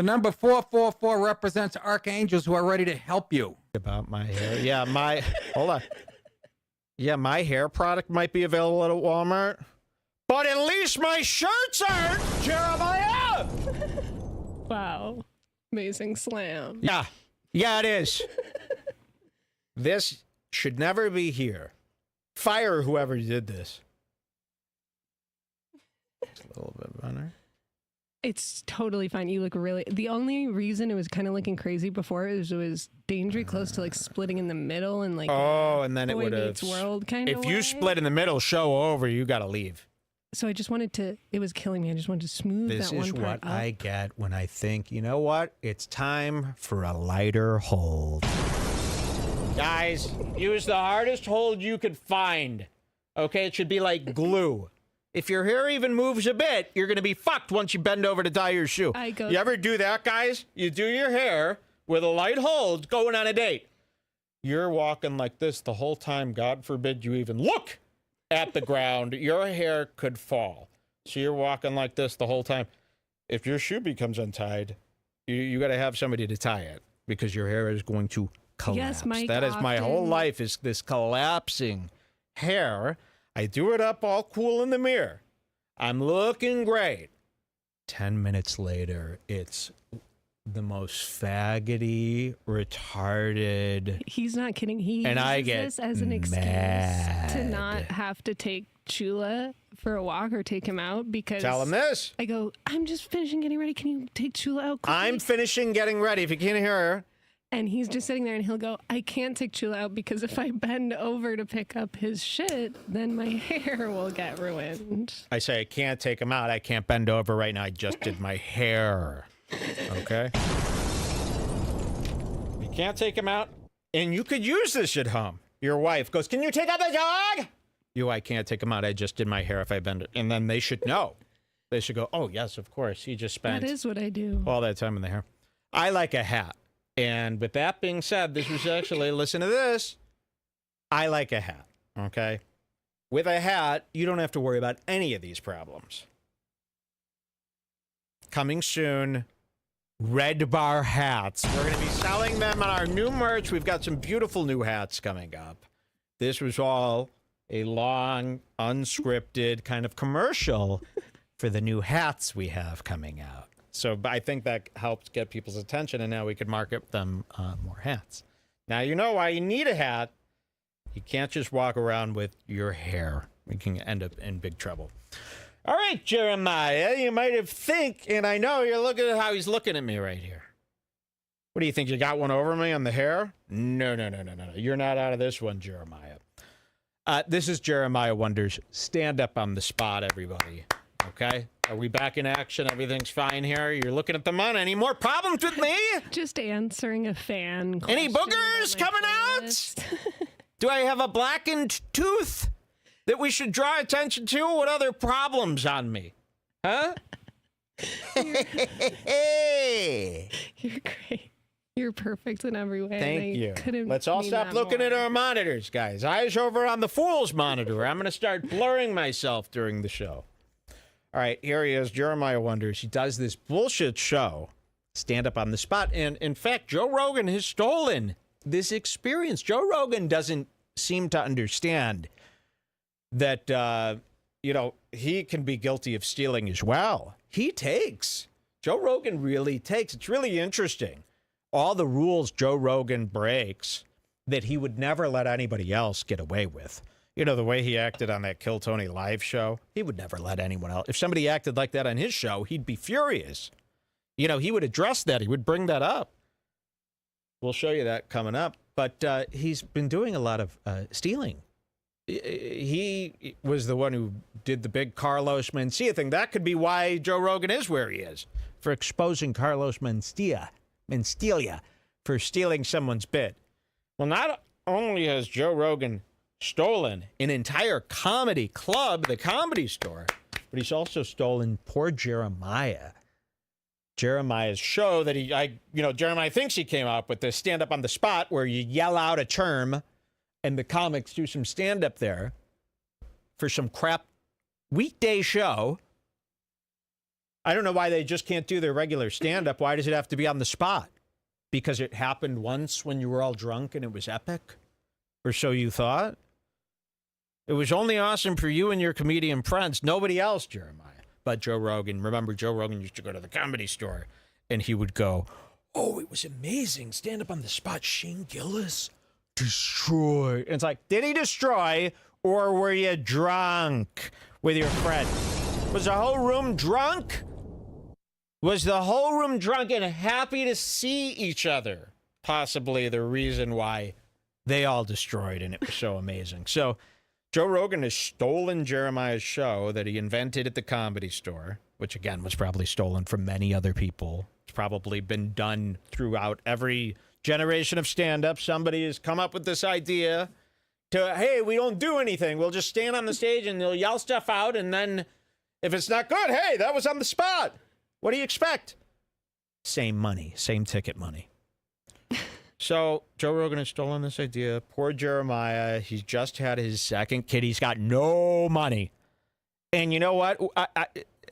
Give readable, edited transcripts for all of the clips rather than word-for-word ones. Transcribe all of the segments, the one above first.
The number 444 represents archangels who are ready to help you. About my hair. Yeah, hold on. Yeah, my hair product might be available at Walmart. But at least my shirts aren't, Jeremiah! Wow. Amazing slam. Yeah. Yeah, it is. This should never be here. Fire whoever did this. It's a little bit better. It's totally fine. You look really... The only reason it was kind of looking crazy before is it was dangerously close to like splitting in the middle and like... Oh, and then it would have... World kind of If you split in the middle, show over, you got to leave. So I just wanted to... It was killing me. I just wanted to smooth that one part. This is what I get when I think, you know what? It's time for a lighter hold. Guys, use the hardest hold you could find. Okay? It should be like glue. If your hair even moves a bit, you're going to be fucked once you bend over to tie your shoe. You ever do that, guys? You do your hair with a light hold going on a date. You're walking like this the whole time. God forbid you even look at the ground. Your hair could fall. So you're walking like this the whole time. If your shoe becomes untied, you got to have somebody to tie it because your hair is going to collapse. Yes, Mike, that is my whole life, is this collapsing hair. I do it up all cool in the mirror. I'm looking great. 10 minutes later, it's the most faggoty, retarded. He's not kidding. He and uses I get this as an excuse to not have to take Chula for a walk or take him out because... Tell him this. I go, I'm just finishing getting ready. Can you take Chula out quickly? I'm finishing getting ready. If you can't hear her. And he's just sitting there and he'll go, I can't take Chula out because if I bend over to pick up his shit, then my hair will get ruined. I say, I can't take him out. I can't bend over right now. I just did my hair. Okay? You can't take him out. And you could use this at home. Your wife goes, can you take out the dog? I can't take him out. I just did my hair if I bend it. And then they should know. They should go, oh, yes, of course. He just spent that is what I do. All that time in the hair. I like a hat. And with that being said, this was actually, listen to this. I like a hat, okay? With a hat, you don't have to worry about any of these problems. Coming soon, REDBAR hats. We're going to be selling them on our new merch. We've got some beautiful new hats coming up. This was all a long, unscripted kind of commercial for the new hats we have coming out. So I think that helped get people's attention, and now we could market them more hats. Now you know why you need a hat. You can't just walk around with your hair. You can end up in big trouble. All right, Jeremiah, you might have think, and I know you're looking at how he's looking at me right here. What do you think? You got one over me on the hair? No. You're not out of this one, Jeremiah. This is Jeremiah Wonders. Stand up on the spot, everybody. Okay? Are we back in action? Everything's fine here? You're looking at the money. Any more problems with me? Just answering a fan question. Any boogers coming out? Do I have a blackened tooth that we should draw attention to? What other problems on me? Huh? You're great. You're perfect in every way. Thank you. Let's all stop looking at our monitors, guys. Eyes over on the fool's monitor. I'm going to start blurring myself during the show. All right, here he is, Jeremiah Wonders. He does this bullshit show, stand up on the spot. And in fact, Joe Rogan has stolen this experience. Joe Rogan doesn't seem to understand that, he can be guilty of stealing as well. He takes. Joe Rogan really takes. It's really interesting. All the rules Joe Rogan breaks that he would never let anybody else get away with. You know, the way he acted on that Kill Tony live show, he would never let anyone else. If somebody acted like that on his show, he'd be furious. You know, he would address that. He would bring that up. We'll show you that coming up. But he's been doing a lot of stealing. He was the one who did the big Carlos Mencia thing. That could be why Joe Rogan is where he is, for exposing Carlos Mencia for stealing someone's bit. Well, not only has Joe Rogan stolen an entire comedy club, the Comedy Store, but he's also stolen poor Jeremiah's show that Jeremiah thinks he came up with, this stand up on the spot where you yell out a term and the comics do some stand up there for some crap weekday show. I don't know why they just can't do their regular stand-up. Why does it have to be on the spot? Because it happened once when you were all drunk and it was epic? Or so you thought? It was only awesome for you and your comedian friends. Nobody else, Jeremiah. But Joe Rogan, remember Joe Rogan used to go to the Comedy Store and he would go, oh, it was amazing. Stand up on the spot. Shane Gillis, destroy. And it's like, did he destroy or were you drunk with your friend? Was the whole room drunk? Was the whole room drunk and happy to see each other? Possibly the reason why they all destroyed and it was so amazing. So Joe Rogan has stolen Jeremiah's show that he invented at the Comedy Store, which again was probably stolen from many other people. It's probably been done throughout every generation of stand-up. Somebody has come up with this idea to, hey, we don't do anything. We'll just stand on the stage and they'll yell stuff out. And then if it's not good, hey, that was on the spot. What do you expect? Same money, same ticket money. So Joe Rogan has stolen this idea. Poor Jeremiah. He's just had his second kid. He's got no money. And you know what?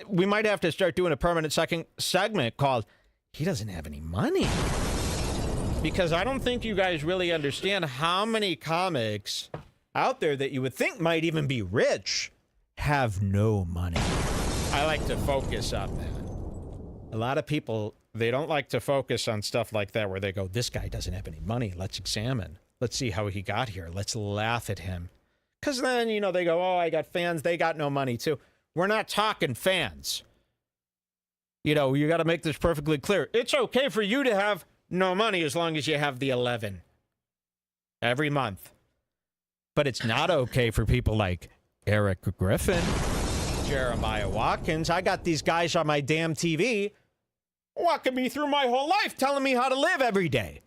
We might have to start doing a permanent second segment called He Doesn't Have Any Money. Because I don't think you guys really understand how many comics out there that you would think might even be rich have no money. I like to focus on that. A lot of people, they don't like to focus on stuff like that where they go, this guy doesn't have any money. Let's examine. Let's see how he got here. Let's laugh at him. Because then, you know, they go, oh, I got fans. They got no money too. We're not talking fans. You know, you got to make this perfectly clear. It's okay for you to have no money as long as you have the 11 every month. But it's not okay for people like Eric Griffin, Jeremiah Watkins. I got these guys on my damn TV walking me through my whole life, telling me how to live every day.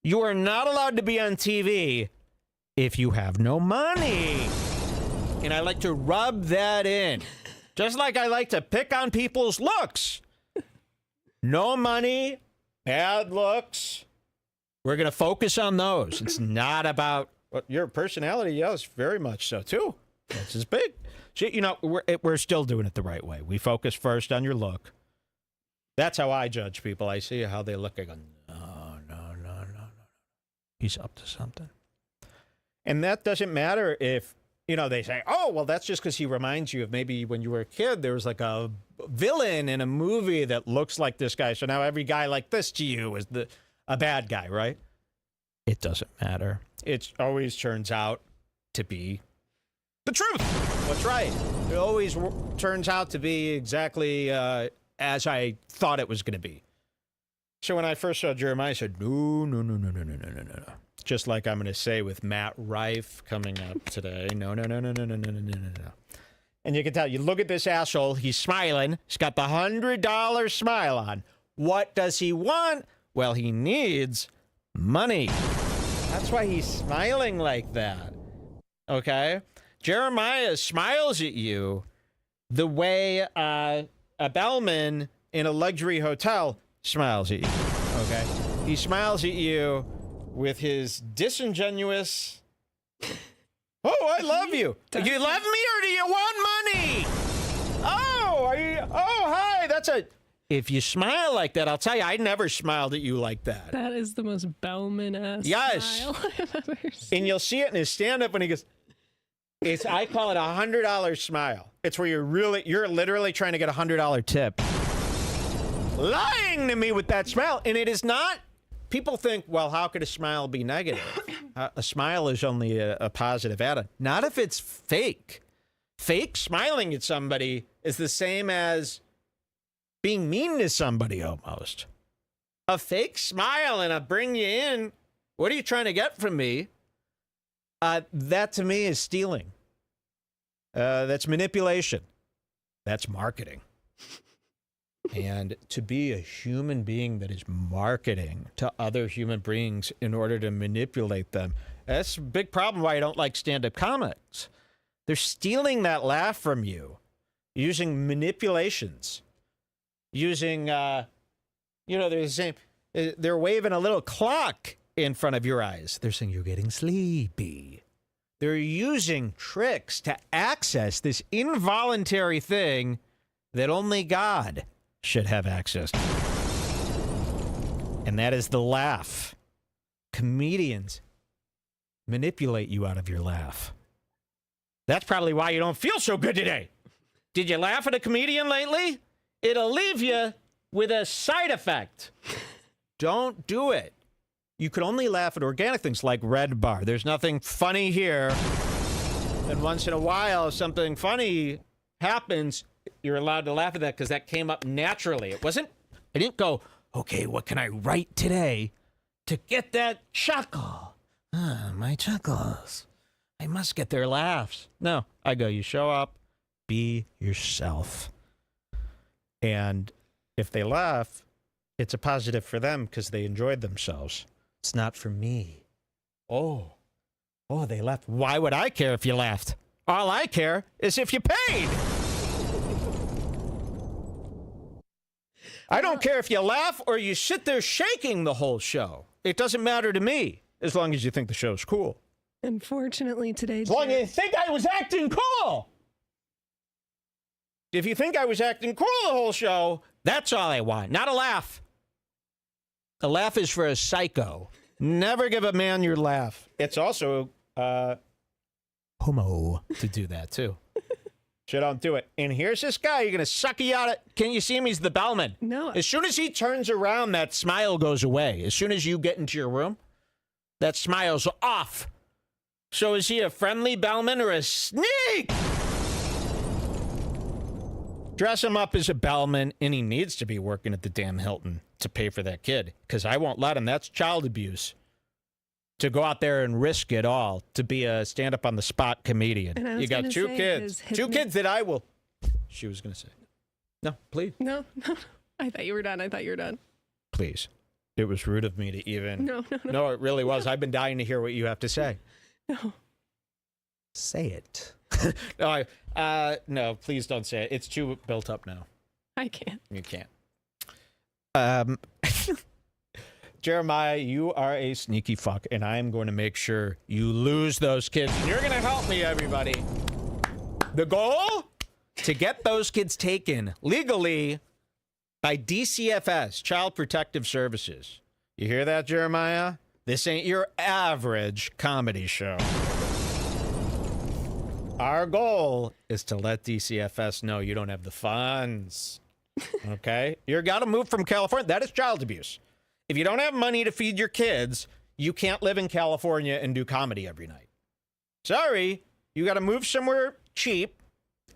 You are not allowed to be on TV if you have no money. And I like to rub that in. Just like I like to pick on people's looks. No money, bad looks. We're going to focus on those. It's not about your personality. Yes, very much so, too. That's as big. You know, we're still doing it the right way. We focus first on your look. That's how I judge people. I see how they look. I go, no. He's up to something. And that doesn't matter if, you know, they say, oh, well, that's just because he reminds you of maybe when you were a kid, there was like a villain in a movie that looks like this guy. So now every guy like this to you is a bad guy, right? It doesn't matter. It always turns out to be the truth. That's right. It always turns out to be exactly as I thought it was going to be. So when I first saw Jeremiah, I said, no. Just like I'm going to say with Matt Rife coming up today. No. And you can tell, you look at this asshole, he's smiling. He's got the $100 smile on. What does he want? Well, he needs money. That's why he's smiling like that. Okay? Jeremiah smiles at you the way a bellman in a luxury hotel smiles at you. Okay? He smiles at you with his disingenuous, oh, I love you. You love me or do you want money? Hi, that's a... If you smile like that, I'll tell you, I never smiled at you like that. That is the most Bellman-ass smile I've ever seen. And you'll see it in his stand-up when he goes, I call it a $100 smile. It's where you're literally trying to get a $100 tip. Lying to me with that smile. And it is not, people think, well, how could a smile be negative? A smile is only a positive add-on. Not if it's fake. Fake smiling at somebody is the same as being mean to somebody almost. A fake smile and a bring you in, what are you trying to get from me? That to me is stealing. That's manipulation. That's marketing. And to be a human being that is marketing to other human beings in order to manipulate them, that's a big problem why I don't like stand-up comics. They're stealing that laugh from you using manipulations. Using, they're the same. They're waving a little clock in front of your eyes. They're saying you're getting sleepy. They're using tricks to access this involuntary thing that only God should have access to. And that is the laugh. Comedians manipulate you out of your laugh. That's probably why you don't feel so good today. Did you laugh at a comedian lately? It'll leave you with a side effect. Don't do it. You can only laugh at organic things like REDBAR. There's nothing funny here. And once in a while, if something funny happens, you're allowed to laugh at that because that came up naturally. I didn't go, okay, what can I write today to get that chuckle? My chuckles. I must get their laughs. No, I go, you show up, be yourself. And if they laugh, it's a positive for them because they enjoyed themselves. It's not for me. Oh, they laughed. Why would I care if you laughed? All I care is if you paid. I don't care if you laugh or you sit there shaking the whole show. It doesn't matter to me as long as you think the show's cool. Unfortunately, today... As long as you think I was acting cool. If you think I was acting cool the whole show, that's all I want. Not a laugh. A laugh is for a psycho. Never give a man your laugh. It's also homo to do that, too. So don't do it. And here's this guy. You're going to suck you out. Can you see him? He's the bellman. No. As soon as he turns around, that smile goes away. As soon as you get into your room, that smile's off. So is he a friendly bellman or a sneak? Dress him up as a bellman, and he needs to be working at the damn Hilton to pay for that kid, because I won't let him. That's child abuse. To go out there and risk it all to be a stand-up-on-the-spot comedian. You got two kids. Two kids that I will... She was going to say. No, please. No. I thought you were done. Please. It was rude of me to even... No. No, it really was. I've been dying to hear what you have to say. No. Say it. No, please don't say it. It's too built up now. I can't. You can't. Jeremiah, you are a sneaky fuck, and I am going to make sure you lose those kids. And you're going to help me, everybody. The goal? To get those kids taken legally by DCFS, Child Protective Services. You hear that, Jeremiah? This ain't your average comedy show. Our goal is to let DCFS know you don't have the funds. Okay? You got to move from California. That is child abuse. If you don't have money to feed your kids, you can't live in California and do comedy every night. Sorry, you got to move somewhere cheap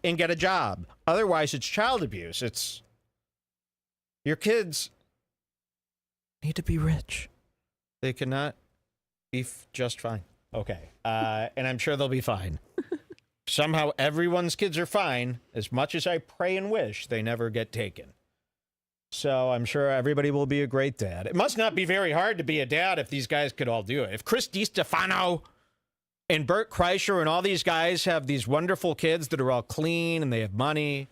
and get a job. Otherwise, it's child abuse. It's your kids need to be rich. They cannot be just fine. Okay, and I'm sure they'll be fine. Somehow, everyone's kids are fine. As much as I pray and wish, they never get taken. So I'm sure everybody will be a great dad. It must not be very hard to be a dad if these guys could all do it. If Chris DiStefano and Bert Kreischer and all these guys have these wonderful kids that are all clean and they have money,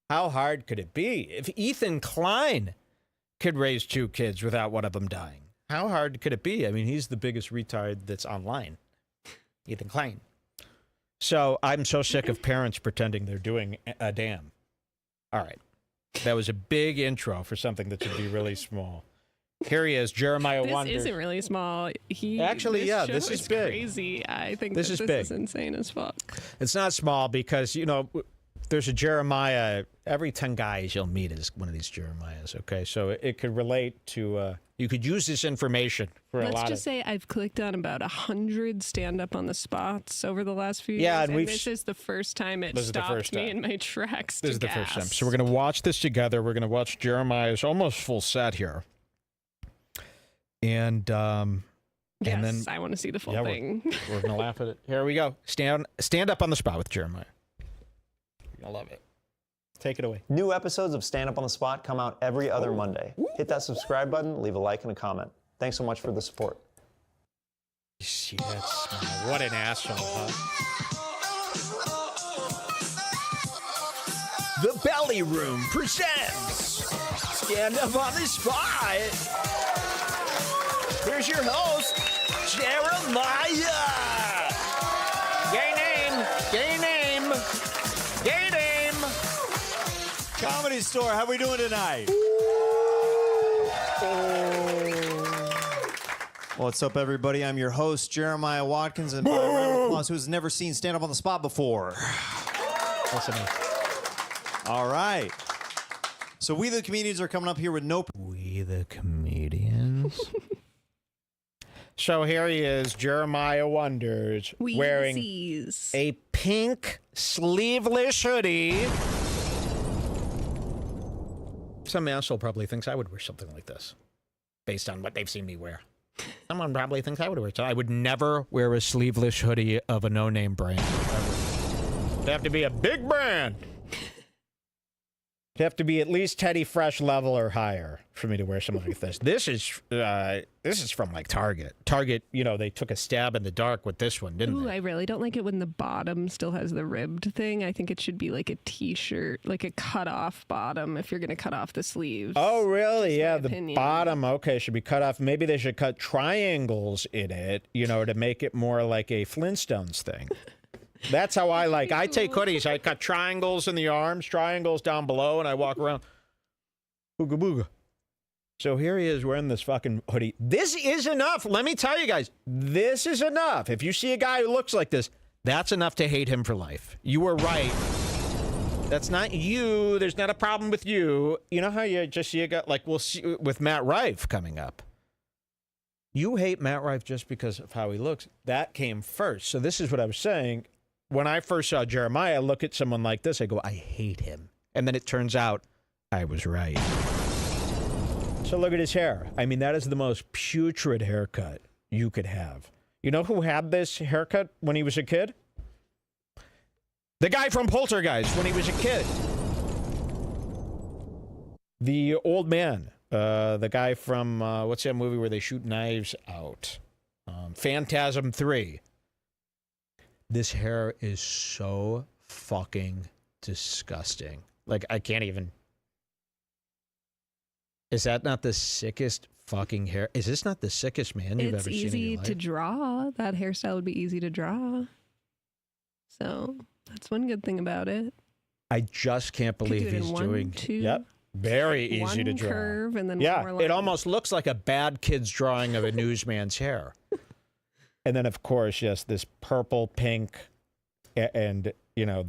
how hard could it be? If Ethan Klein could raise two kids without one of them dying, how hard could it be? I mean, he's the biggest retard that's online. Ethan Klein. So I'm so sick of parents pretending they're doing a damn. All right. That was a big intro for something that should be really small. Here he is, Jeremiah Wonder. This isn't really small. This is big. Crazy. I think this is big. Is insane as fuck. It's not small because, you know, there's a Jeremiah. Every 10 guys you'll meet is one of these Jeremiahs, okay? So it could relate to, you could use this information for a lot of... Let's just say I've clicked on about 100 stand-up on the spots over the last few years. And this is the first time it stopped me in my tracks to This is the gas. first time. So we're going to watch this together. We're going to watch Jeremiah's almost full set here. And yes, and then I want to see the full thing. We're going to laugh at it. Here we go. Stand up on the spot with Jeremiah. You're going to love it. Take it away. New episodes of Stand Up on the Spot come out every other Monday. Hit that subscribe button, leave a like and a comment. Thanks so much for the support. You see that smile? What an asshole, huh? The Belly Room presents Stand Up on the Spot. Here's your host, Jeremiah. Gay name. Comedy Store, how we doing tonight? What's up, everybody? I'm your host, Jeremiah Watkins, and by a round of applause, who's never seen Stand Up on the Spot before? Listen up. All right. So we, the comedians, are coming up here with no... We the comedians? So here he is, Jeremiah Wonders, We wearing seas. a pink sleeveless hoodie. Some asshole probably thinks I would wear something like this, based on what they've seen me wear. Someone probably thinks I would wear it. I would never wear a sleeveless hoodie of a no-name brand. It'd have to be a big brand. It'd have to be at least Teddy Fresh level or higher for me to wear something like this. This is from like Target. Target, you know, they took a stab in the dark with this one, didn't Ooh, they? I really don't like it when the bottom still has the ribbed thing. I think it should be like a t-shirt, like a cut-off bottom if you're going to cut off the sleeves. Oh, really? Yeah, the opinion. bottom, okay, should be cut off. Maybe they should cut triangles in it, you know, to make it more like a Flintstones thing. That's how I like. I take hoodies. I cut triangles in the arms, triangles down below, and I walk around. Booga booga. So here he is wearing this fucking hoodie. This is enough. Let me tell you guys, this is enough. If you see a guy who looks like this, that's enough to hate him for life. You were right. That's not you. There's not a problem with you. You know how you got, like, we'll see with Matt Rife coming up. You hate Matt Rife just because of how he looks. That came first. So this is what I was saying. When I first saw Jeremiah, I look at someone like this, I go, I hate him. And then it turns out I was right. So look at his hair. I mean, that is the most putrid haircut you could have. You know who had this haircut when he was a kid? The guy from Poltergeist when he was a kid. The old man. The guy from, what's that movie where they shoot knives out? Phantasm 3. This hair is so fucking disgusting. Like, I can't even... Is that not the sickest fucking hair? Is this not the sickest man you've ever seen in your life? It's easy to draw. That hairstyle would be easy to draw. So that's one good thing about it. I just can't believe he's doing... Yep. Very easy to draw. One curve and then yeah, one more line. it almost looks like a bad kid's drawing of a newsman's hair. And then, of course, yes, this purple, pink, and, you know,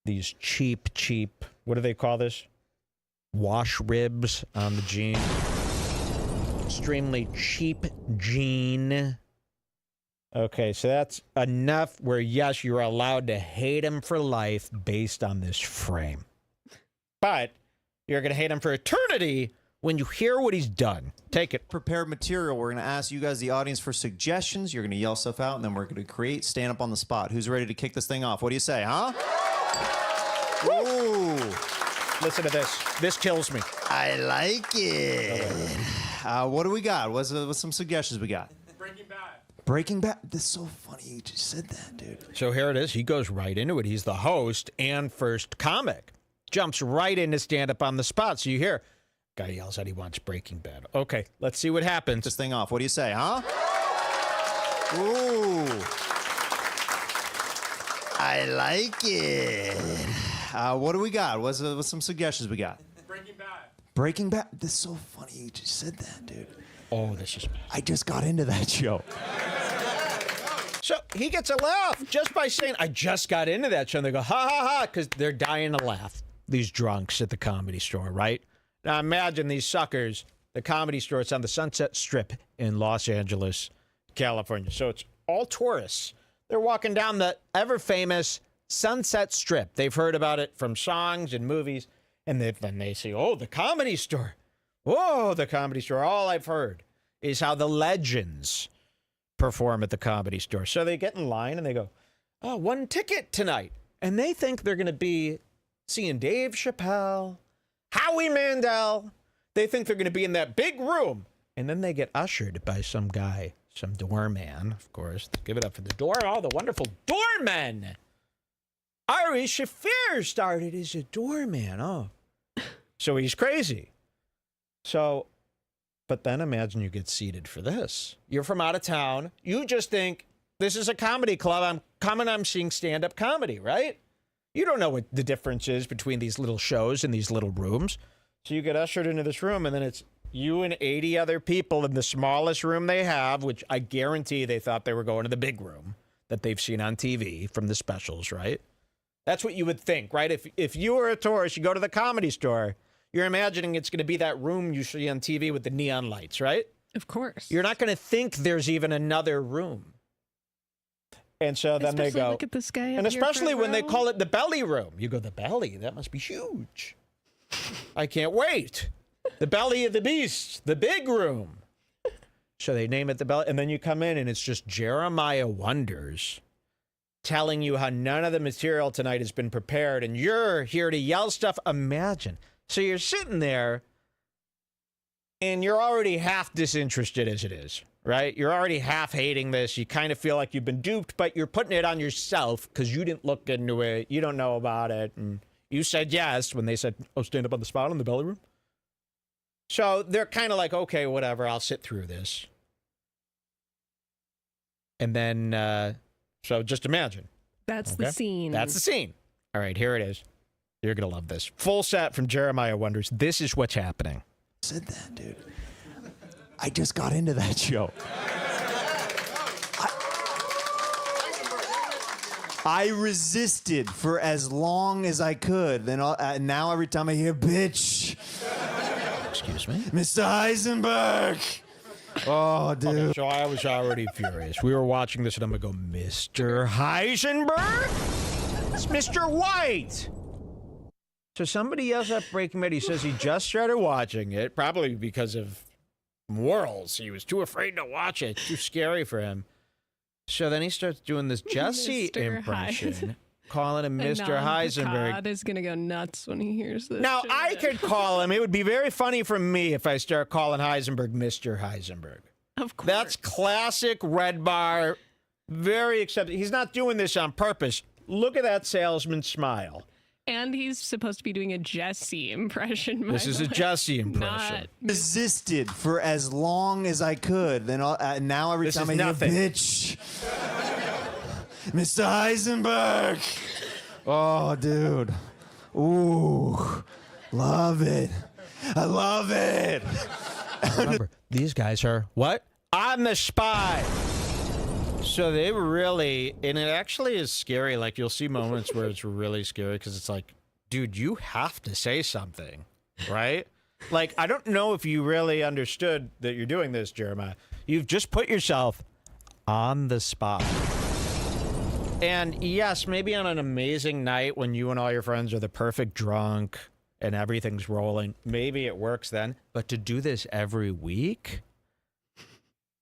these cheap, what do they call this? Wash ribs on the jean. Extremely cheap jean. Okay, so that's enough where, yes, you're allowed to hate him for life based on this frame. But you're going to hate him for eternity when you hear what he's done. Take it. Prepared material. We're going to ask you guys, the audience, for suggestions. You're going to yell stuff out, and then we're going to create Stand Up on the Spot. Who's ready to kick this thing off? What do you say, huh? Ooh. Listen to this. This kills me. I like it. What do we got? What's some suggestions we got? Breaking Bad. Breaking Bad. That's so funny you just said that, dude. So here it is. He goes right into it. He's the host and first comic. Jumps right into Stand Up on the Spot. So you hear, guy yells out he wants Breaking Bad. Okay, let's see what happens. This thing off. What do you say, huh? Ooh. I like it. What do we got? What's some suggestions we got? Breaking Bad. Breaking Bad. That's so funny you just said that, dude. Oh, this is... I just got into that show. So he gets a laugh just by saying, I just got into that show. And they go, ha, ha, ha, because they're dying to laugh. These drunks at the Comedy Store, right? Now imagine these suckers, the Comedy Store, it's on the Sunset Strip in Los Angeles, California. So it's all tourists. They're walking down the ever-famous Sunset Strip. They've heard about it from songs and movies. And then they say, oh, the Comedy Store. Whoa, the Comedy Store. All I've heard is how the legends perform at the Comedy Store. So they get in line and they go, oh, one ticket tonight. And they think they're going to be seeing Dave Chappelle, Howie Mandel. They think they're going to be in that big room. And then they get ushered by some guy, some doorman, of course. Give it up for the door. All the wonderful doormen. Ari Shaffir started as a doorman. Oh. So he's crazy. So, but then imagine you get seated for this. You're from out of town. You just think, this is a comedy club. I'm coming, I'm seeing stand-up comedy, right? You don't know what the difference is between these little shows in these little rooms. So you get ushered into this room, and then it's you and 80 other people in the smallest room they have, which I guarantee they thought they were going to the big room that they've seen on TV from the specials, right? That's what you would think, right? If you were a tourist, you go to the Comedy Store, you're imagining it's going to be that room you see on TV with the neon lights, right? Of course. You're not going to think there's even another room. And so then Especially they go, look at this guy and up here especially front when they row. call it the belly room. You go, the belly? That must be huge. I can't wait. The belly of the beast, the big room. So they name it the belly. And then you come in and it's just Jeremiah Wonders telling you how none of the material tonight has been prepared. And you're here to yell stuff. Imagine. So you're sitting there and you're already half disinterested as it is, right? You're already half hating this. You kind of feel like you've been duped, but you're putting it on yourself because you didn't look into it. You don't know about it. And you said yes when they said, oh, stand up on the spot in the belly room. So they're kind of like, okay, whatever, I'll sit through this. And then, so just imagine. That's Okay? the scene. That's the scene. All right, here it is. You're going to love this. Full set from Jeremiah Wonders. This is what's happening. Said that, dude. I just got into that show. I resisted for as long as I could. Then now every time I hear "bitch," Excuse me? Mr. Heisenberg. Oh, dude. Okay, so I was already furious. We were watching this, and I'm going to go, Mr. Heisenberg? It's Mr. White. So somebody yells at Breaking Bad. He says he just started watching it, probably because of morals. He was too afraid to watch it. Too scary for him. So then he starts doing this Jesse Mr. impression, calling him Mr. And Heisenberg. God is gonna go nuts when he hears this. Now, shit. I could call him. It would be very funny for me if I start calling Heisenberg Mr. Heisenberg. Of course. That's classic REDBAR. Very accepted. He's not doing this on purpose. Look at that salesman smile. And he's supposed to be doing a Jesse impression. by This is the a way. Jesse impression. Not Resisted for as long as I could. Then now every This time is I nothing. hear "bitch," Mr. Heisenberg. Oh, dude. Ooh, love it. I love it. Remember, these guys are what? I'm the spy. So they really, and it actually is scary. Like, you'll see moments where it's really scary because it's like, dude, you have to say something, right? Like, I don't know if you really understood that you're doing this, Jeremiah. You've just put yourself on the spot. And yes, maybe on an amazing night when you and all your friends are the perfect drunk and everything's rolling, maybe it works then. But to do this every week,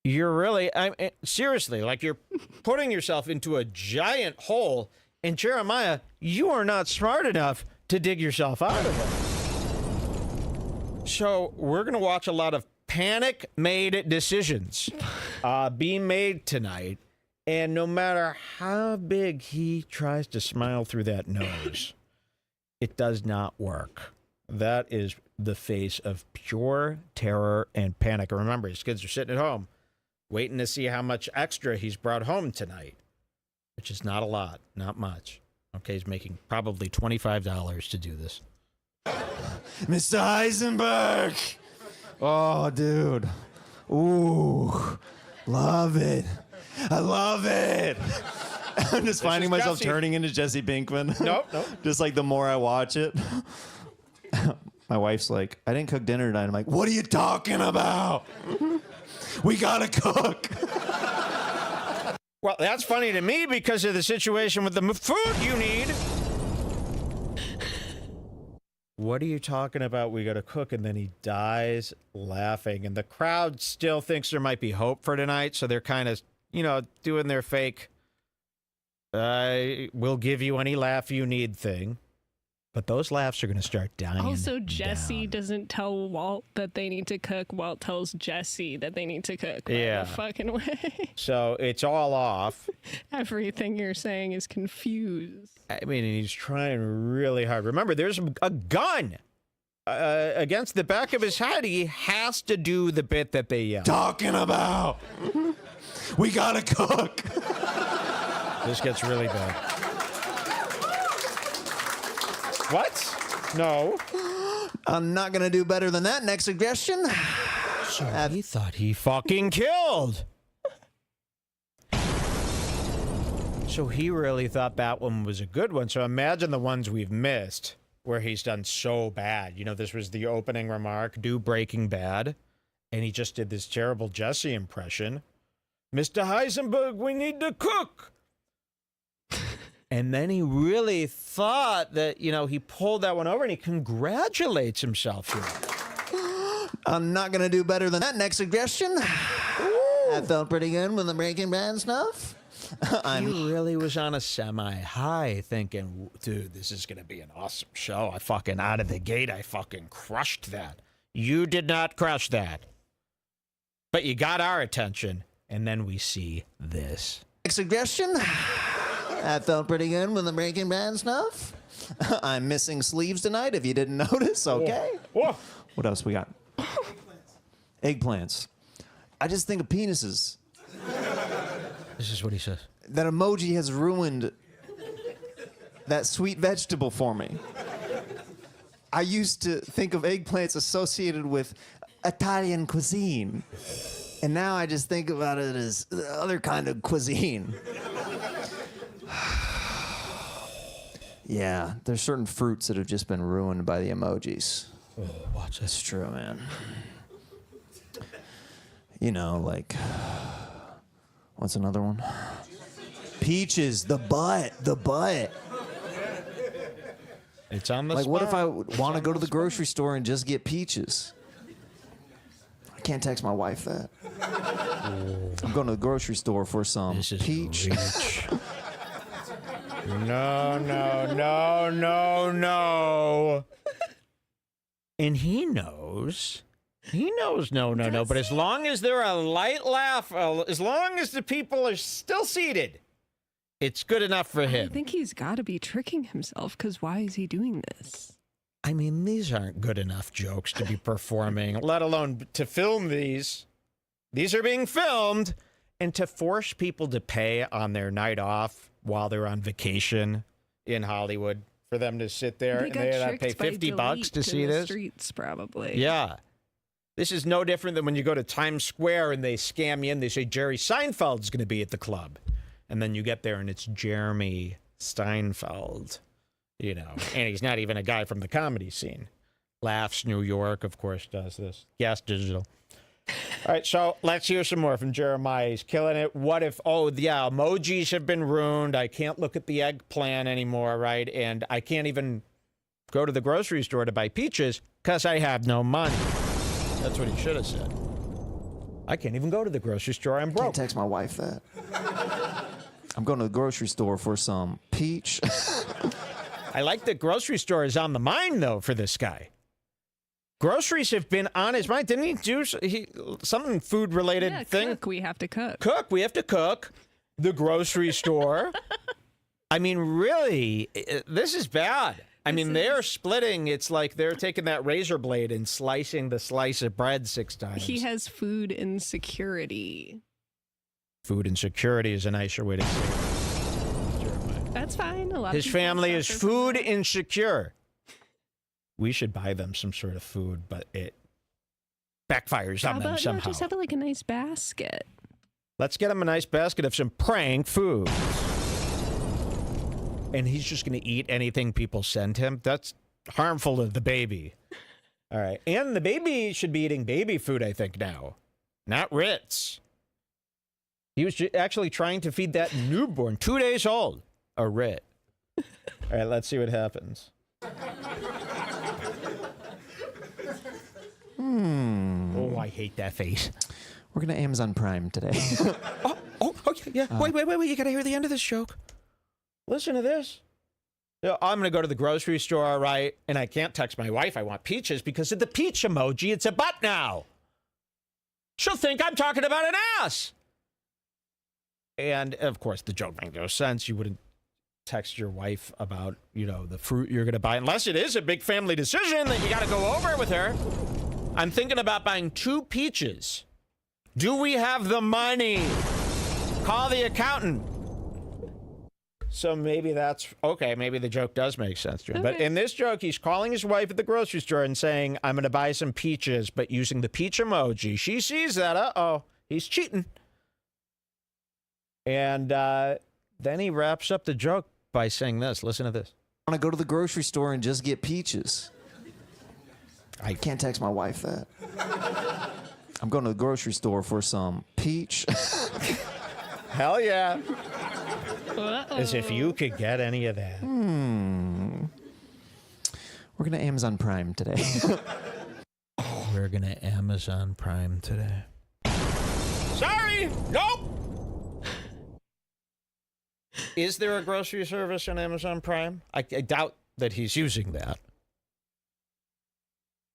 you're really, seriously, like you're putting yourself into a giant hole. And Jeremiah, you are not smart enough to dig yourself out of it. So we're going to watch a lot of panic-made decisions being made tonight. And no matter how big he tries to smile through that nose, it does not work. That is the face of pure terror and panic. And remember, his kids are sitting at home waiting to see how much extra he's brought home tonight, which is not a lot, not much. Okay, he's making probably $25 to do this. Mr. Heisenberg. Oh, dude. Ooh, love it. I love it. I'm just finding myself Jesse. turning into Jesse Pinkman. Nope. Just like the more I watch it. My wife's like, I didn't cook dinner tonight. I'm like, what are you talking about? We gotta cook. Well, that's funny to me because of the situation with the food you need. What are you talking about? We got to cook. And then he dies laughing. And the crowd still thinks there might be hope for tonight. So they're kind of, doing their fake, we'll give you any laugh you need thing. But those laughs are going to start dying. Also, Jesse down. doesn't tell Walt that they need to cook. Walt tells Jesse that they need to cook. Right Yeah. the fucking way. So it's all off. Everything you're saying is confused. I mean, he's trying really hard. Remember, there's a gun against the back of his head. He has to do the bit that they yell. Talking about. We gotta cook. This gets really bad. What? No. I'm not gonna do better than that. Next suggestion. So he thought he fucking killed. So he really thought that one was a good one. So imagine the ones we've missed where he's done so bad. You know, this was the opening remark, do Breaking Bad. And he just did this terrible Jesse impression. Mr. Heisenberg, we need to cook. And then he really thought that, you know, he pulled that one over and he congratulates himself here. I'm not gonna do better than that. Next suggestion. That felt pretty good with the Breaking Bad stuff. He really was on a semi-high thinking, dude, this is going to be an awesome show. I fucking, out of the gate, I fucking crushed that. You did not crush that. But you got our attention, and then we see this. Next suggestion. That felt pretty good with the Breaking Bad stuff. I'm missing sleeves tonight, if you didn't notice. Okay. Whoa. What else we got? Eggplants. I just think of penises. This is what he says. That emoji has ruined that sweet vegetable for me. I used to think of eggplants associated with Italian cuisine. And now I just think about it as the other kind of cuisine. Yeah, there's certain fruits that have just been ruined by the emojis. Oh, watch this. It's true, man. You know, like, what's another one? Peaches, the butt. It's on the Like, spot. what if I want to go to the grocery store and just get peaches? I can't text my wife that. I'm going to the grocery store for some This is peach. reach. No. And he knows. No. But as long as there are a light laugh, as long as the people are still seated, it's good enough for I him. think he's got to be tricking himself, because why is he doing this? I mean, these aren't good enough jokes to be performing, let alone to film these. These are being filmed, and to force people to pay on their night off while they're on vacation in Hollywood for them to sit there and they have to pay $50 to see this. Streets, probably. Yeah. This is no different than when you go to Times Square and they scam you in. They say Jerry Seinfeld's going to be at the club. And then you get there and it's Jeremy Steinfeld, you know, and he's not even a guy from the comedy scene. Laughs New York, of course, does this. Gas Digital. All right, so let's hear some more from Jeremiah. He's killing it. What if, oh, yeah, emojis have been ruined. I can't look at the eggplant anymore, right? And I can't even go to the grocery store to buy peaches because I have no money. That's what he should have said. I can't even go to the grocery store. I'm broke. Can't text my wife that. I'm going to the grocery store for some peach. I like that grocery store is on the mind, though, for this guy. Groceries have been on his mind. Didn't he do something food-related thing? Cook. We have to cook. We have to cook. The grocery store. I mean, really, this is bad. I mean, they're splitting. It's like they're taking that razor blade and slicing the slice of bread 6 times. He has food insecurity. Food insecurity is a nicer way to say it. Jeremiah. That's fine. A lot His of people family is suffer from food that. insecure. We should buy them some sort of food, but it backfires How on them about somehow. just have like a nice basket? Let's get him a nice basket of some prank food. And he's just going to eat anything people send him. That's harmful to the baby. All right. And the baby should be eating baby food, I think, now. Not Ritz. He was actually trying to feed that newborn, 2 days old, a Rit. All right, let's see what happens. Oh, I hate that face. We're going to Amazon Prime today. Yeah. Wait. You got to hear the end of this joke. Listen to this. I'm going to go to the grocery store, right? And I can't text my wife I want peaches because of the peach emoji. It's a butt now. She'll think I'm talking about an ass. And, of course, the joke makes no sense. You wouldn't text your wife about, you know, the fruit you're going to buy unless it is a big family decision that you got to go over with her. I'm thinking about buying 2 peaches. Do we have the money? Call the accountant. So maybe that's okay. Maybe the joke does make sense to him. But Okay. in this joke, he's calling his wife at the grocery store and saying, I'm going to buy some peaches, but using the peach emoji. She sees that. Uh-oh, he's cheating. And then he wraps up the joke by saying this. Listen to this. I want to go to the grocery store and just get peaches. I can't text my wife that. I'm going to the grocery store for some peach. Hell yeah. Uh-oh. As if you could get any of that. We're going to Amazon Prime today. We're going to Amazon Prime today. Sorry. Nope. Is there a grocery service on Amazon Prime? I doubt that he's using that.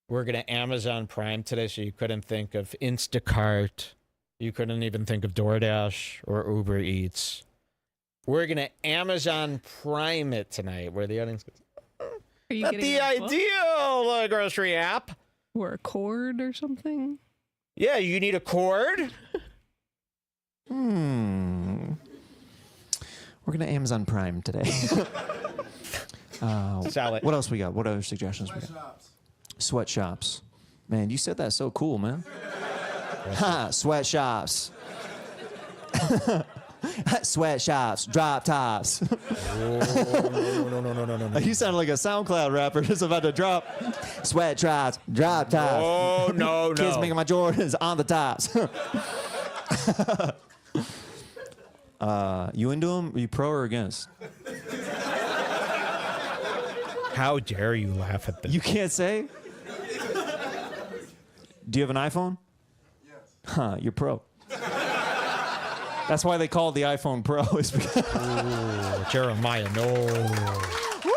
We're going to Amazon Prime today, so you couldn't think of Instacart. You couldn't even think of DoorDash or Uber Eats. We're going to Amazon Prime it tonight, where the audience goes, Are you not getting the a book ideal grocery app. or a cord or something? Yeah, you need a cord. We're going to Amazon Prime today. Salad. What else we got? What other suggestions we got? Sweatshops. Man, you said that so cool, man. Ha, sweatshops. Sweatshops, drop tops. No. You sound like a SoundCloud rapper just about to drop. Sweatshops, drop tops. Oh, no. Kids making my Jordans on the tops. You into them? Are you pro or against? How dare you laugh at this? You can't say? Do you have an iPhone? Yes. Huh, you're pro. That's why they call it the iPhone Pro. Is because Ooh, Jeremiah, no. Woo!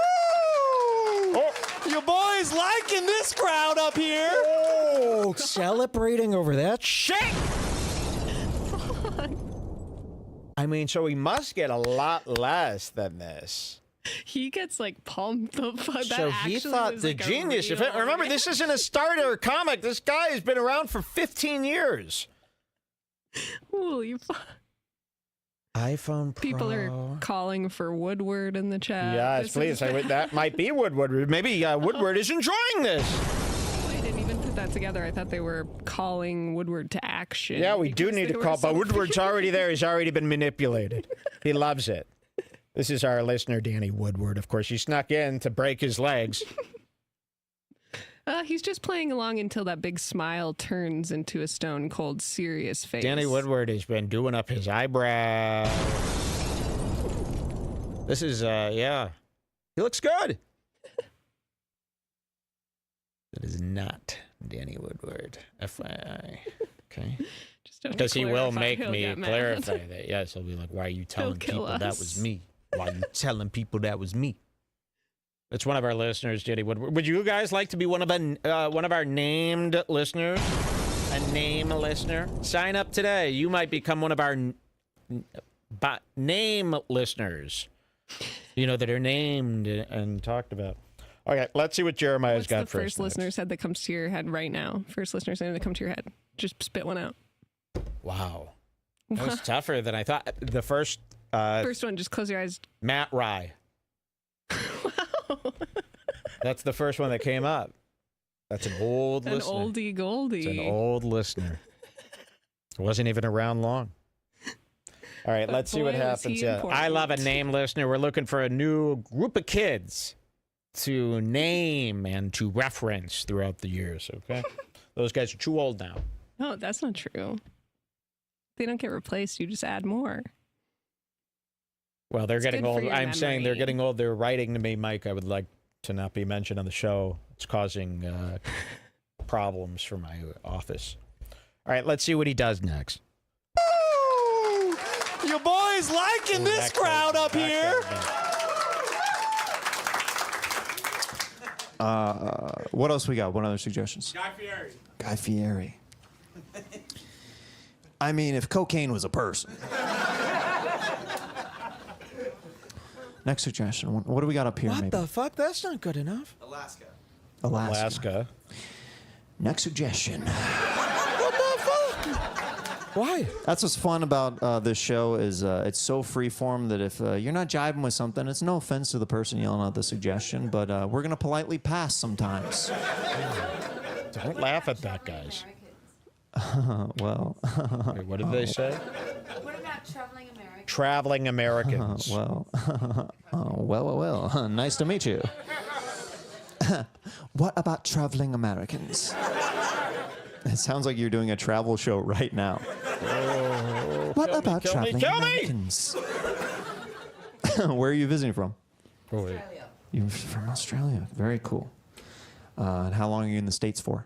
Oh, your boys liking this crowd up here. Oh, celebrating over that shit. I mean, so he must get a lot less than this. He gets like pumped the fuck. So he thought the genius. Remember, this isn't a starter comic. This guy has been around for 15 years. Holy fuck. iPhone Pro. People are calling for Woodward in the chat. Yes, This please. is That might be Woodward. Maybe Woodward is enjoying this. I didn't even put that together. I thought they were calling Woodward to action. Yeah, we do because need they to were call, but so Woodward's already there. He's already been manipulated. He loves it. This is our listener, Danny Woodward. Of course, he snuck in to break his legs. He's just playing along until that big smile turns into a stone cold serious face. Danny Woodward has been doing up his eyebrows. This is, yeah. He looks good. That is not Danny Woodward, FYI. Okay. Just don't Because he will clarify, make he'll me get mad. clarify that. Yes, he'll be like, why are you telling kill people that us. was me? Why are you telling people that was me? It's one of our listeners, Danny Woodward. Would you guys like to be one of our named listeners? A name listener? Sign up today. You might become one of our name listeners. You know, that are named and talked about. Okay, let's see what Jeremiah's What's got the for us first next. listener said that comes to your head right now? First listener saying that comes to your head. Just spit one out. Wow. That was tougher than I thought. The first, First one, just close your eyes. Matt Rye. That's the first one that came up. That's an old An listener. oldie goldie. It's an old listener. Wasn't even around long. All right, But let's see what boy, was happens. he Yeah. I love a important. name listener. We're looking for a new group of kids to name and to reference throughout the years, okay? Those guys are too old now. No, that's not true. They don't get replaced. You just add more. Well, they're It's getting good for old. your I'm saying they're memory. getting old. They're writing to me, Mike. I would like to not be mentioned on the show. It's causing problems for my office. All right, let's see what he does next. Woo! Your boys liking this crowd up here. What else we got? What other suggestions? Guy Fieri. Guy Fieri. I mean, if cocaine was a person. Next suggestion. What do we got up here? What maybe? the fuck? That's not good enough. Alaska. Alaska. Next suggestion. What the fuck? Why? That's what's fun about this show is it's so freeform that if you're not jiving with something, it's no offense to the person yelling out the suggestion, but we're going to politely pass sometimes. Don't laugh at that, guys. Well, Wait, what did they say? What about traveling America? Traveling Americans. well. Nice to meet you. What about traveling Americans? It sounds like you're doing a travel show right now. What about traveling Americans? Where are you visiting from? Australia. You're from Australia. Very cool. And how long are you in the States for?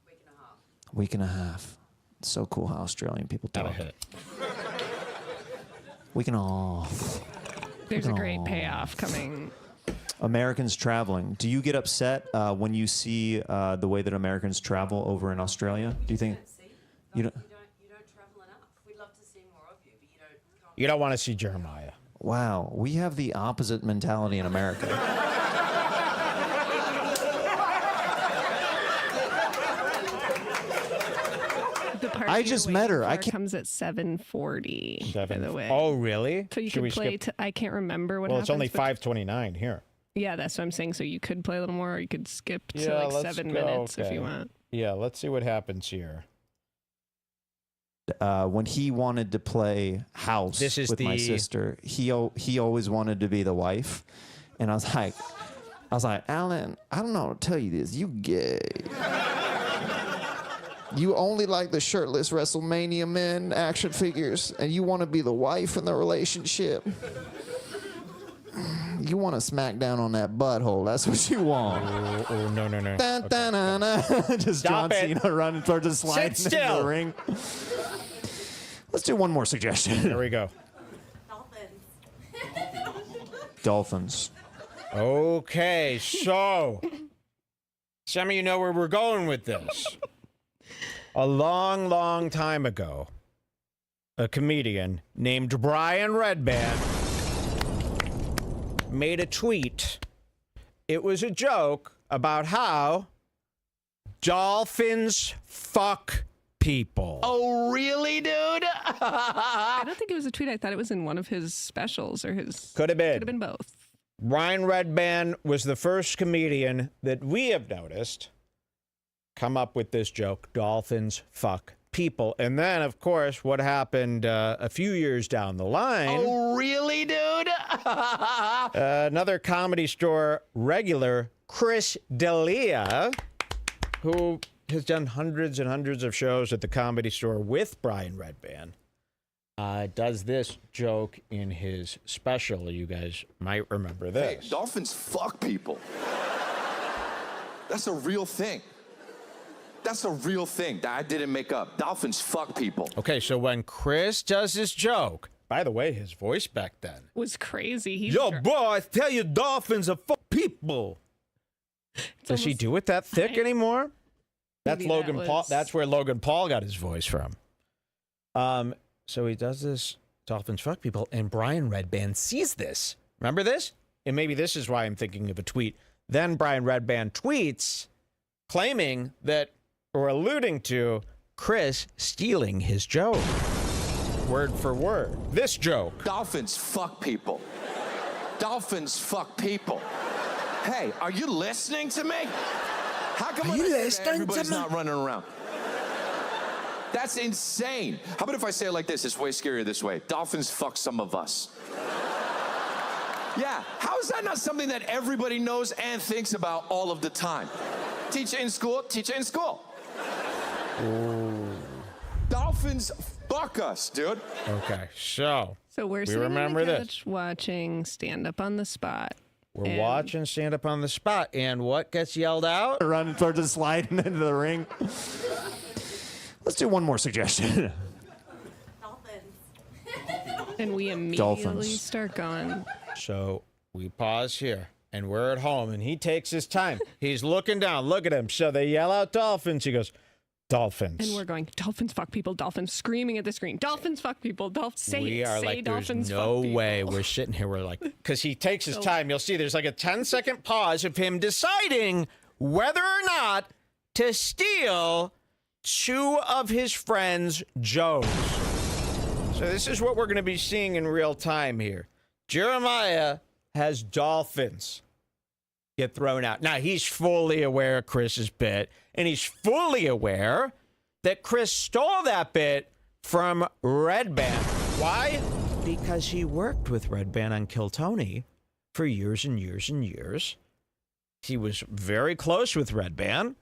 Week and a half. Week and a half. It's so cool how Australian people Got a talk. hit. Week and a half. There's a great payoff coming. Americans traveling. Do you get upset when you see the way that Americans travel over in Australia? Do you think you don't? You don't travel enough. We'd love to see more of you, but you don't. You don't want to see Jeremiah. Wow, we have the opposite mentality in America. The part I you're just waiting met her. I for can't- comes at 7:40. By the way. Oh, really? So you Should we could play. skip? I can't remember what. Well, happens, it's only but- 5:29 here. Yeah, that's what I'm saying. So you could play a little more, or you could skip to Yeah, like let's 7 go, minutes if okay. you want. Yeah, let's see what happens here. When he wanted to play house This is with my the- sister, he always wanted to be the wife, and I was like, Alan, I don't know how to tell you this. You gay. You only like the shirtless WrestleMania men action figures, and you want to be the wife in the relationship. You want to smack down on that butthole. That's what you want. Oh, no. Dun, dun, dun, dun. Just Stop John it. Cena running towards the slide Sit into still. the ring. Let's do one more suggestion. There we go. Dolphins. Dolphins. Okay, so some of you know where we're going with this. A long, long time ago, a comedian named Brian REDBAR made a tweet. It was a joke about how dolphins fuck people. Oh, really, dude? I don't think it was a tweet. I thought it was in one of his specials or his. Could have been. Could have been both. Brian REDBAR was the first comedian that we have noticed come up with this joke, dolphins fuck people. And then, of course, what happened a few years down the line, Oh, really, dude? another Comedy Store regular, Chris D'Elia, who has done hundreds and hundreds of shows at the Comedy Store with Brian REDBAR, does this joke in his special. You guys might remember Hey, this. dolphins fuck people. That's a real thing. That's a real thing that I didn't make up. Dolphins fuck people. Okay, so when Chris does this joke, by the way, his voice back then. Was crazy. He's Yo, dr- boy, I tell you, dolphins are fuck people. Does he almost- do it that thick anymore? That's Maybe that Logan Paul. was- That's where Logan Paul got his voice from. So he does this, dolphins fuck people, and Brian REDBAR sees this. Remember this? And maybe this is why I'm thinking of a tweet. Then Brian REDBAR tweets claiming that, or alluding to, Chris stealing his joke. Word for word. This joke. Dolphins fuck people. Dolphins fuck people. Hey, are you listening to me? How come everybody's not running around? That's insane. How about if I say it like this? It's way scarier this way. Dolphins fuck some of us. Yeah, how is that not something that everybody knows and thinks about all of the time? Teach it in school, teach it in school. Ooh. Dolphins fuck us, dude. Okay, so So we're we sitting remember on the this. couch watching Stand Up on the Spot. We're And- watching Stand Up on the Spot, and what gets yelled out? Running towards the slide into the ring. Let's do one more suggestion. Dolphins. And we immediately Dolphins. start going. So we pause here, and we're at home, and he takes his time. He's looking down. Look at him. So they yell out dolphins. He goes, dolphins. And we're going, dolphins fuck people, dolphins screaming at the screen. Dolphins fuck people, dolphins say we it, are say like, there's dolphins no fuck people. way. We're sitting here. We're like, because he takes his time. You'll see there's like a 10-second pause of him deciding whether or not to steal two of his friends' jokes. So this is what we're going to be seeing in real time here. Jeremiah has dolphins get thrown out. Now, he's fully aware of Chris's bit, and he's fully aware that Chris stole that bit from REDBAR. Why? Because he worked with REDBAR on Kill Tony for years and years and years. He was very close with REDBAR,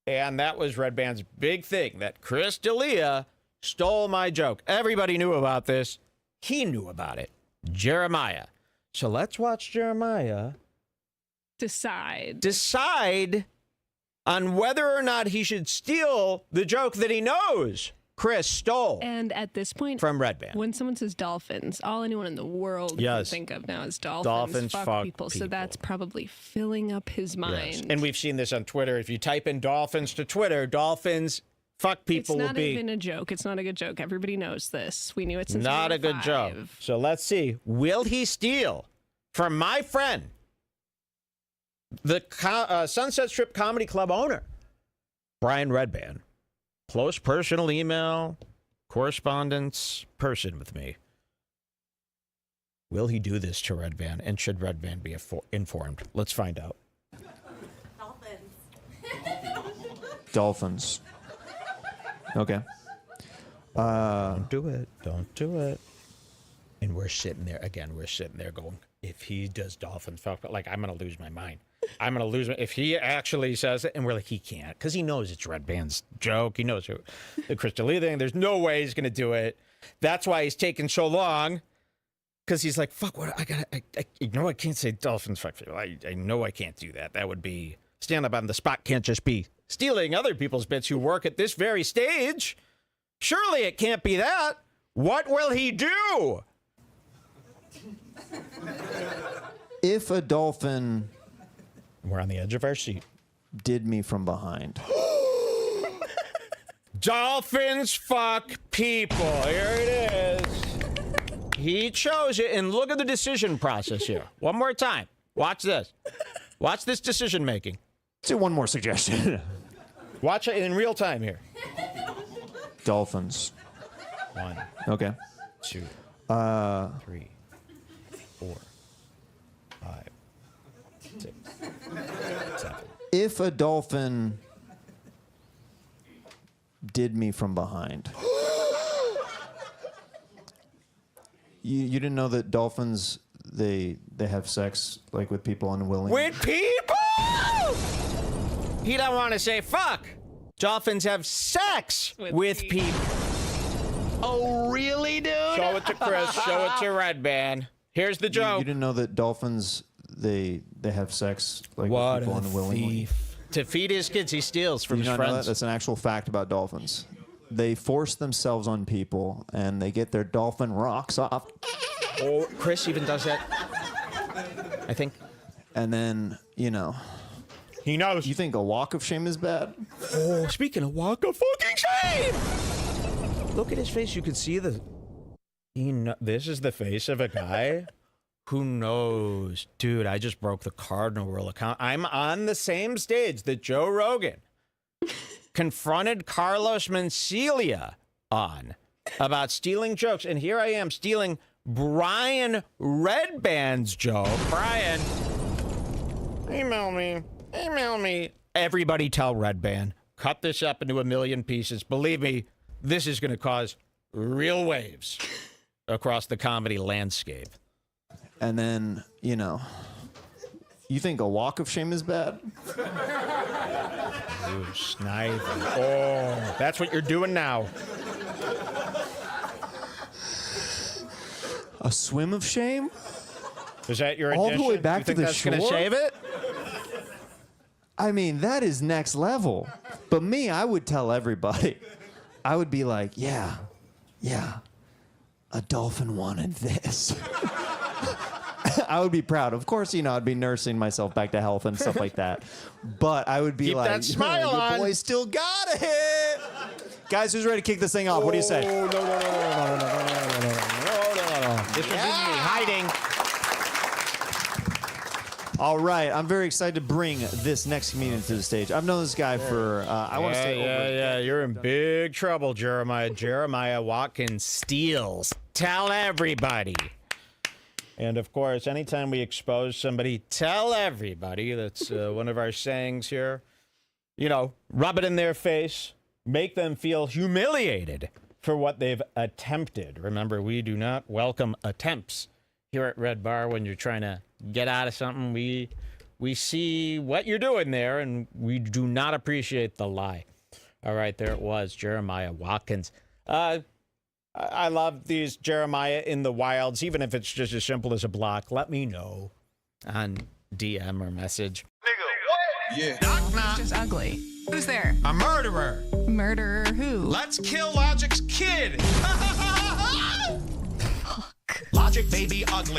and that was REDBAR's big thing, that Chris D'Elia stole my joke. Everybody knew about this. He knew about it. Jeremiah. So let's watch Jeremiah decide on whether or not he should steal the joke that he knows Chris stole. And at this point, from REDBAR. when someone says dolphins, all anyone in the world can think of now is dolphins. Dolphins fuck people. So people. that's probably filling up his mind. Yes. And we've seen this on Twitter. If you type in dolphins to Twitter, dolphins fuck people will be. It's not even a joke. It's not a good joke. Everybody knows this. We knew it since Not a good joke. So let's see. Will he steal from my friend, the Sunset Strip Comedy Club owner, Brian REDBAR? Close personal email, correspondence person with me. Will he do this to REDBAR, and should REDBAR be informed? Let's find out. Dolphins. Okay. Don't do it. Don't do it. And we're sitting there again. We're sitting there going, if he does dolphins, fuck, like I'm gonna lose my mind. I'm gonna lose my. If he actually says it, and we're like, he can't, because he knows it's REDBAR's joke. He knows the Chris D'Elia thing. There's no way he's gonna do it. That's why he's taking so long. Because he's like, fuck, what? I know I can't say dolphins, fuck. I know I can't do that. That would be stand up on the spot. Can't just be stealing other people's bits who work at this very stage. Surely it can't be that. What will he do? If a dolphin We're on the edge of our seat. did me from behind. Dolphins fuck people. Here it is. He chose it, and look at the decision process here. One more time. Watch this. Watch this decision making. Let's do one more suggestion. Watch it in real time here. Dolphins. 1, Okay. 2, 3, 4, 5, 6, 7. If a dolphin did me from behind. You didn't know that dolphins they have sex like with people unwilling. With people? He don't want to say fuck. Dolphins have sex with people. Oh, really, dude? Show it to Chris. Show it to REDBAR. Here's the You joke. didn't know that dolphins they have sex like What with people a unwillingly. thief. To feed his kids, he steals from Did you his not know that? friends. That's an actual fact about dolphins. They force themselves on people and they get their dolphin rocks off. Oh, Chris even does that. I think. And then, you know. He knows. You think a walk of shame is bad? Oh, speaking of walk of fucking shame! Look at his face. You can see the. This is the face of a guy who knows. Dude, I just broke the Cardinal Rule account. I'm on the same stage that Joe Rogan confronted Carlos Mencia on about stealing jokes. And here I am stealing Brian REDBAR's joke. Brian, email me. Email me. Everybody tell REDBAR. Cut this up into 1 million pieces. Believe me, this is going to cause real waves across the comedy landscape. And then, you know. You think a walk of shame is bad? You sniper. Oh, that's what you're doing now. A swim of shame? Is that your All the addition? way back you to think the that's gonna shore? save it? I mean, that is next level. But me, I would tell everybody. I would be like, yeah, a dolphin wanted this. I would be proud. Of course, you know, I'd be nursing myself back to health and stuff like that. But I would be Keep like, that smile your on. boy still got it. Guys, who's ready to kick this thing off? What do you say? No. This was me hiding. All right, I'm very excited to bring this next comedian to the stage. I've known this guy for, I want to say Yeah, you're in big trouble, Jeremiah. Jeremiah Watkins Steals. Tell everybody. And, of course, anytime we expose somebody, tell everybody. That's one of our sayings here. You know, rub it in their face. Make them feel humiliated for what they've attempted. Remember, we do not welcome attempts here at Red Bar. When you're trying to get out of something, we see what you're doing there, and we do not appreciate the lie. All right, there it was, Jeremiah Watkins. I love these Jeremiah in the wilds, even if it's just as simple as a block. Let me know on DM or message. Yeah. Knock, knock. Just ugly. Who's there? A murderer. Murderer who? Let's kill Logic's kid. Logic, baby, ugly.